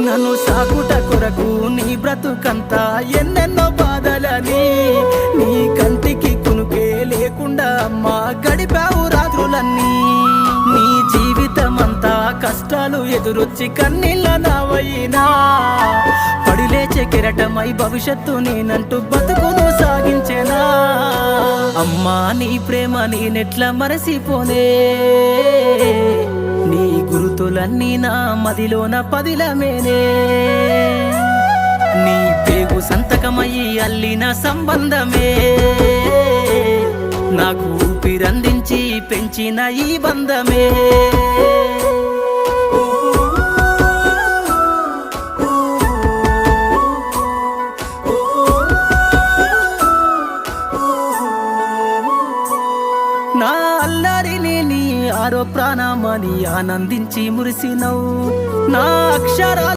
నన్ను సాకుట కొరకు నీ బ్రతుకంతా ఎన్నెన్నో బాధలని నీ కంటికి కునుకే లేకుండా అమ్మా గడిపావు రాత్రులన్నీ నీ జీవితమంతా కష్టాలు ఎదురొచ్చి కన్నీళ్ళ నావయినా పడిలేచే కెరటమై భవిష్యత్తు నేనంటూ బతుకును సాగించేనా అమ్మా నీ ప్రేమ నేనెట్లా మరసిపోనే నీ గురుతులన్నీ నా మదిలోన పదిలమేనే నీ పేగు సంతకమయ్యి అల్లిన సంబంధమే నాకు ఊపిరందించి పెంచిన ఈ బంధమే నా అల్లరిని నీ ఆరో ప్రాణమని ఆనందించి మురిసినవు నా అక్షరా